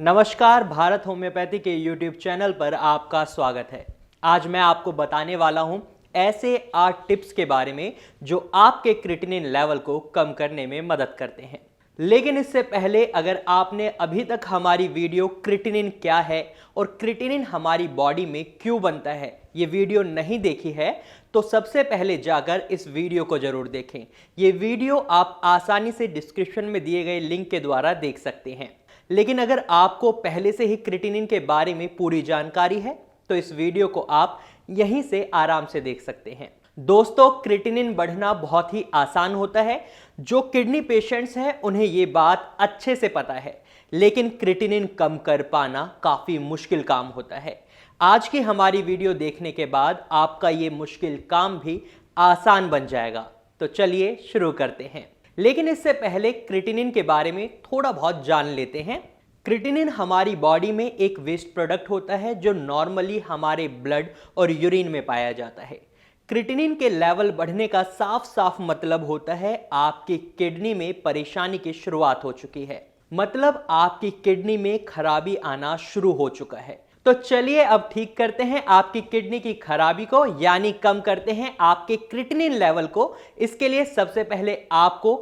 नमस्कार, भारत होम्योपैथी के YouTube channel पर आपका स्वागत है। आज मैं आपको बताने वाला हूं ऐसे 8 टिप्स के बारे में जो आपके क्रिएटिनिन लेवल को कम करने में मदद करते हैं। लेकिन इससे पहले अगर आपने अभी तक हमारी वीडियो क्रिएटिनिन क्या है और क्रिएटिनिन हमारी बॉडी में क्यों बनता है ये वीडियो नहीं देखी है तो सबसे पहले जाकर इस वीडियो को जरूर देखें। ये वीडियो आप आसानी से डिस्क्रिप्शन में दिए गए लिंक के द्वारा देख सकते हैं। लेकिन अगर आपको पहले से ही क्रिएटिनिन के बारे में पूरी जानकारी है तो इस वीडियो को आप यहीं से आराम से देख सकते हैं। दोस्तों, क्रिएटिनिन बढ़ना बहुत ही आसान होता है। जो किडनी पेशेंट्स हैं उन्हें ये बात अच्छे से पता है, लेकिन क्रिएटिनिन कम कर पाना काफी मुश्किल काम होता है। आज की हमारी वीडियो देखने के बाद आपका ये मुश्किल काम भी आसान बन जाएगा। तो चलिए शुरू करते हैं। लेकिन इससे पहले क्रिएटिनिन के बारे में थोड़ा बहुत जान लेते हैं। क्रिएटिनिन हमारी बॉडी में एक वेस्ट प्रोडक्ट होता है जो नॉर्मली हमारे ब्लड और यूरिन में पाया जाता है। क्रिएटिनिन के लेवल बढ़ने का साफ साफ मतलब होता है आपकी किडनी में परेशानी की शुरुआत हो चुकी है, मतलब आपकी किडनी में खराबी आना शुरू हो चुका है। तो चलिए अब ठीक करते हैं आपकी किडनी की खराबी को, यानी कम करते हैं आपके क्रिएटिनिन लेवल को। इसके लिए सबसे पहले आपको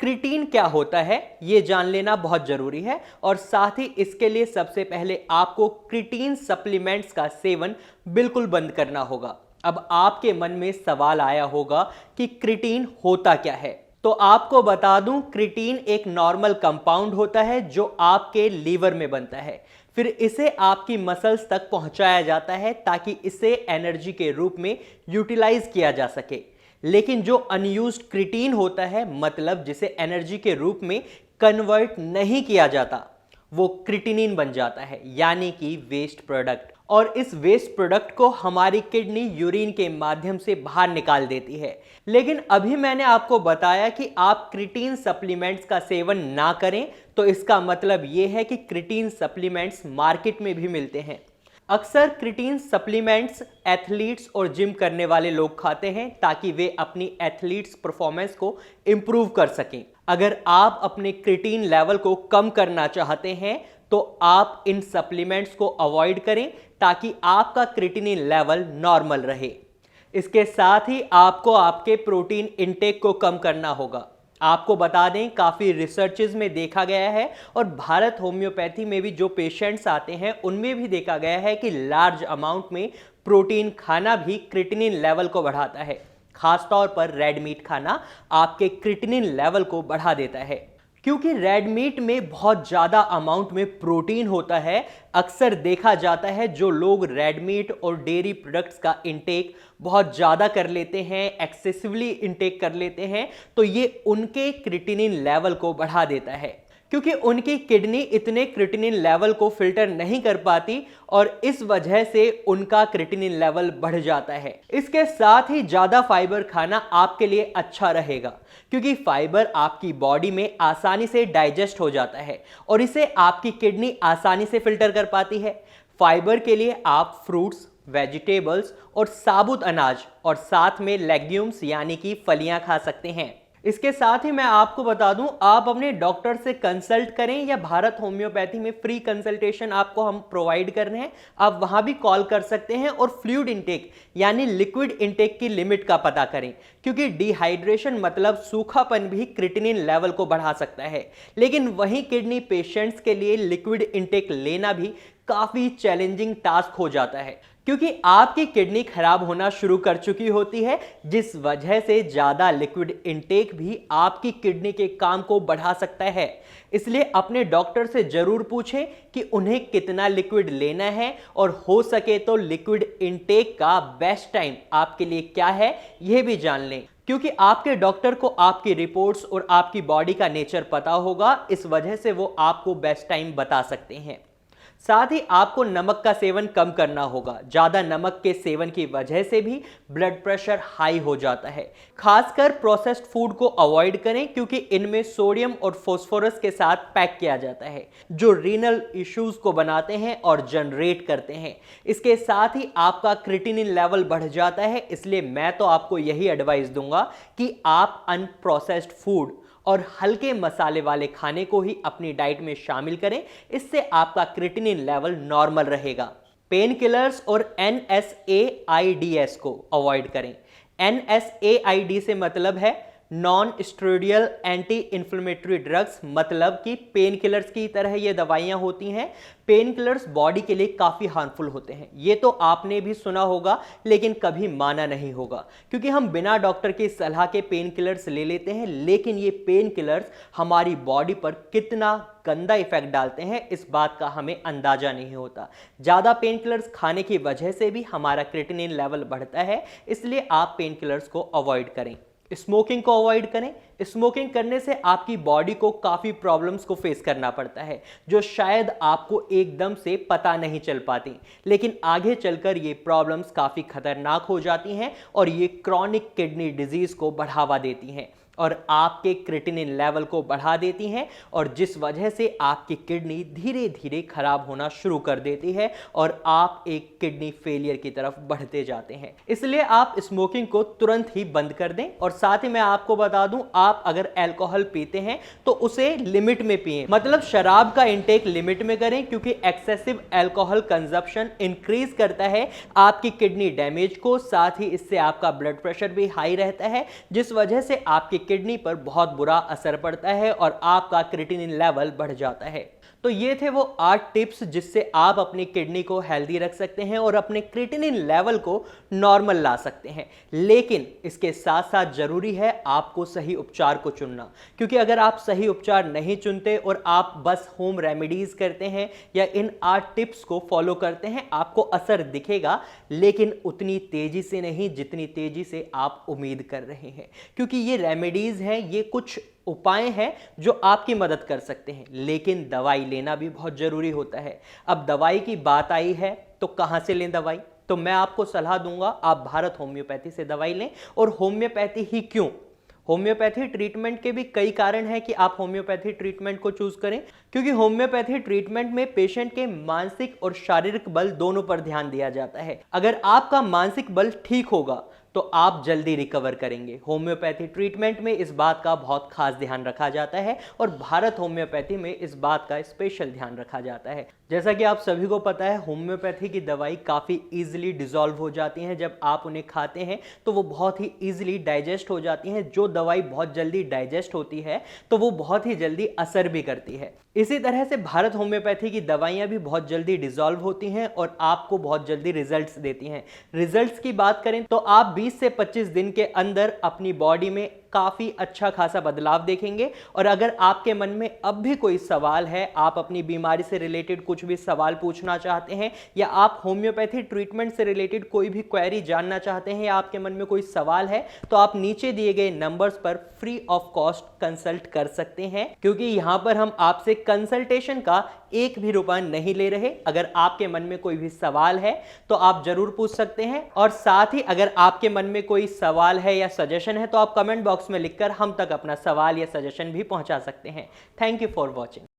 क्रिएटिन क्या होता है ये जान लेना बहुत जरूरी है, और साथ ही इसके लिए सबसे पहले आपको क्रिएटिन सप्लीमेंट्स का सेवन बिल्कुल बंद करना होगा। अब आपके मन में सवाल आया होगा कि क्रिएटिन होता क्या है, तो आपको बता दूं, क्रिएटिन एक नॉर्मल कंपाउंड होता है जो आपके लीवर में बनता है। फिर इसे आपकी मसल्स तक पहुंचाया जाता है ताकि इसे एनर्जी के रूप में यूटिलाइज किया जा सके। लेकिन जो अनयूज्ड क्रिएटिन होता है, मतलब जिसे एनर्जी के रूप में कन्वर्ट नहीं किया जाता, वो क्रिएटिनिन बन जाता है, यानी कि वेस्ट प्रोडक्ट। और इस वेस्ट प्रोडक्ट को हमारी किडनी यूरिन के माध्यम से बाहर निकाल देती है। लेकिन अभी मैंने आपको बताया कि आप क्रिएटिन सप्लीमेंट्स का सेवन ना करें, तो इसका मतलब यह है कि क्रिएटिन सप्लीमेंट्स मार्केट में भी मिलते हैं। अक्सर क्रिएटिन सप्लीमेंट्स एथलीट्स और जिम करने वाले लोग खाते हैं ताकि वे अपनी एथलीट्स परफॉर्मेंस को इंप्रूव कर सकें। अगर आप अपने क्रिएटिन लेवल को कम करना चाहते हैं तो आप इन सप्लीमेंट्स को अवॉइड करें ताकि आपका क्रिएटिनिन लेवल नॉर्मल रहे। इसके साथ ही आपको आपके प्रोटीन इंटेक को कम करना होगा। आपको बता दें, काफ़ी रिसर्चेज में देखा गया है और भारत होम्योपैथी में भी जो पेशेंट्स आते हैं उनमें भी देखा गया है कि लार्ज अमाउंट में प्रोटीन खाना भी क्रिएटिनिन लेवल को बढ़ाता है। खासतौर पर रेड मीट खाना आपके क्रिएटिनिन लेवल को बढ़ा देता है, क्योंकि रेड मीट में बहुत ज़्यादा अमाउंट में प्रोटीन होता है। अक्सर देखा जाता है जो लोग रेड मीट और डेयरी प्रोडक्ट्स का इंटेक बहुत ज़्यादा कर लेते हैं, एक्सेसिवली इंटेक कर लेते हैं, तो ये उनके क्रिएटिनिन लेवल को बढ़ा देता है, क्योंकि उनकी किडनी इतने क्रिएटिनिन लेवल को फिल्टर नहीं कर पाती और इस वजह से उनका क्रिएटिनिन लेवल बढ़ जाता है। इसके साथ ही ज़्यादा फाइबर खाना आपके लिए अच्छा रहेगा, क्योंकि फाइबर आपकी बॉडी में आसानी से डाइजेस्ट हो जाता है और इसे आपकी किडनी आसानी से फिल्टर कर पाती है। फाइबर के लिए आप फ्रूट्स, वेजिटेबल्स और साबुत अनाज और साथ में लेग्यूम्स यानी कि फलियां खा सकते हैं। इसके साथ ही मैं आपको बता दूं, आप अपने डॉक्टर से कंसल्ट करें, या भारत होम्योपैथी में फ्री कंसल्टेशन आपको हम प्रोवाइड कर रहे हैं, आप वहां भी कॉल कर सकते हैं। और फ्लूइड इंटेक यानी लिक्विड इंटेक की लिमिट का पता करें, क्योंकि डिहाइड्रेशन मतलब सूखापन भी क्रिएटिनिन लेवल को बढ़ा सकता है। लेकिन वहीं किडनी पेशेंट्स के लिए लिक्विड इंटेक लेना भी काफी चैलेंजिंग टास्क हो जाता है, क्योंकि आपकी किडनी खराब होना शुरू कर चुकी होती है, जिस वजह से ज्यादा लिक्विड इंटेक भी आपकी किडनी के काम को बढ़ा सकता है। इसलिए अपने डॉक्टर से जरूर पूछें कि उन्हें कितना लिक्विड लेना है, और हो सके तो लिक्विड इंटेक का बेस्ट टाइम आपके लिए क्या है यह भी जान लें, क्योंकि आपके डॉक्टर को आपकी रिपोर्ट्स और आपकी बॉडी का नेचर पता होगा। इस वजह से वो आपको बेस्ट टाइम बता सकते हैं। साथ ही आपको नमक का सेवन कम करना होगा। ज़्यादा नमक के सेवन की वजह से भी ब्लड प्रेशर हाई हो जाता है। खासकर प्रोसेस्ड फूड को अवॉइड करें, क्योंकि इनमें सोडियम और फास्फोरस के साथ पैक किया जाता है, जो रीनल इश्यूज को बनाते हैं और जनरेट करते हैं। इसके साथ ही आपका क्रिएटिनिन लेवल बढ़ जाता है। इसलिए मैं तो आपको यही एडवाइस दूंगा कि आप अनप्रोसेस्ड फूड और हल्के मसाले वाले खाने को ही अपनी डाइट में शामिल करें। इससे आपका क्रिएटिनिन लेवल नॉर्मल रहेगा। पेन किलर्स और NSAIDs को अवॉइड करें। NSAID से मतलब है non steroidal anti inflammatory drugs, मतलब कि पेन किलर्स की तरह ये दवाइयां होती हैं। पेन किलर्स बॉडी के लिए काफ़ी हार्मफुल होते हैं, ये तो आपने भी सुना होगा लेकिन कभी माना नहीं होगा, क्योंकि हम बिना डॉक्टर की सलाह के पेन किलर्स ले लेते हैं। लेकिन ये पेन किलर्स हमारी बॉडी पर कितना गंदा इफेक्ट डालते हैं इस बात का हमें अंदाजा नहीं होता। ज़्यादा पेन किलर्स खाने की वजह से भी हमारा क्रिएटिनिन लेवल बढ़ता है, इसलिए आप पेन किलर्स को अवॉइड करें। स्मोकिंग को अवॉइड करें। स्मोकिंग करने से आपकी बॉडी को काफ़ी प्रॉब्लम्स को फेस करना पड़ता है, जो शायद आपको एकदम से पता नहीं चल पाती, लेकिन आगे चलकर ये प्रॉब्लम्स काफ़ी खतरनाक हो जाती हैं और ये क्रॉनिक किडनी डिजीज़ को बढ़ावा देती हैं और आपके क्रिएटिनिन लेवल को बढ़ा देती हैं, और जिस वजह से आपकी किडनी धीरे धीरे खराब होना शुरू कर देती है और आप एक किडनी फेलियर की तरफ बढ़ते जाते हैं। इसलिए आप स्मोकिंग को तुरंत ही बंद कर दें। और साथ ही मैं आपको बता दूं, आप अगर अल्कोहल पीते हैं तो उसे लिमिट में पिएं, मतलब शराब का इंटेक लिमिट में करें, क्योंकि एक्सेसिव अल्कोहल कंजप्शन इंक्रीज करता है आपकी किडनी डैमेज को। साथ ही इससे आपका ब्लड प्रेशर भी हाई रहता है, जिस वजह से आपकी किडनी पर बहुत बुरा असर पड़ता है और आपका क्रिएटिनिन लेवल बढ़ जाता है। तो ये थे वो 8 टिप्स जिससे आप अपनी किडनी को हेल्दी रख सकते हैं और अपने क्रिएटिनिन लेवल को नॉर्मल ला सकते हैं। लेकिन इसके साथ साथ जरूरी है आपको सही उपचार को चुनना, क्योंकि अगर आप सही उपचार नहीं चुनते और आप बस होम रेमेडीज करते हैं या इन 8 टिप्स को फॉलो करते हैं, आपको असर दिखेगा, लेकिन उतनी तेजी से नहीं जितनी तेजी से आप उम्मीद कर रहे हैं। क्योंकि ये रेमेडीज हैं, ये कुछ उपाय हैं जो आपकी मदद कर सकते हैं, लेकिन दवाई लेना भी बहुत जरूरी होता है। अब दवाई की बात आई है तो कहां से लें दवाई? तो मैं आपको सलाह दूंगा आप भारत होम्योपैथी से दवाई लें। और होम्योपैथी ही क्यों? होम्योपैथी ट्रीटमेंट के भी कई कारण हैं कि आप होम्योपैथी ट्रीटमेंट को चूज करें, क्योंकि होम्योपैथी ट्रीटमेंट में पेशेंट के मानसिक और शारीरिक बल दोनों पर ध्यान दिया जाता है। अगर आपका मानसिक बल ठीक होगा तो आप जल्दी रिकवर करेंगे। होम्योपैथी ट्रीटमेंट में इस बात का बहुत खास ध्यान रखा जाता है और भारत होम्योपैथी में इस बात का स्पेशल ध्यान रखा जाता है। जैसा कि आप सभी को पता है, होम्योपैथी की दवाई काफ़ी ईजिली डिसॉल्व हो जाती हैं। जब आप उन्हें खाते हैं तो वो बहुत ही ईजिली डाइजेस्ट हो जाती हैं। जो दवाई बहुत जल्दी डाइजेस्ट होती है तो वो बहुत ही जल्दी असर भी करती है। इसी तरह से भारत होम्योपैथी की दवाइयाँ भी बहुत जल्दी डिसॉल्व होती हैं और आपको बहुत जल्दी रिजल्ट्स देती हैं। रिजल्ट्स की बात करें तो आप 20 से 25 दिन के अंदर अपनी बॉडी में काफ़ी अच्छा खासा बदलाव देखेंगे। और अगर आपके मन में अब भी कोई सवाल है, आप अपनी बीमारी से रिलेटेड कुछ भी सवाल पूछना चाहते हैं या आप होम्योपैथी ट्रीटमेंट से रिलेटेड कोई भी क्वेरी जानना चाहते हैं या आपके मन में कोई सवाल है, तो आप नीचे दिए गए नंबर्स पर फ्री ऑफ कॉस्ट कंसल्ट कर सकते हैं, क्योंकि यहां पर हम आपसे कंसल्टेशन का एक भी रुपया नहीं ले रहे। अगर आपके मन में कोई भी सवाल है तो आप जरूर पूछ सकते हैं। और साथ ही अगर आपके मन में कोई सवाल है या सजेशन है तो आप कमेंट बॉक्स में लिखकर हम तक अपना सवाल या सजेशन भी पहुंचा सकते हैं। Thank you for watching.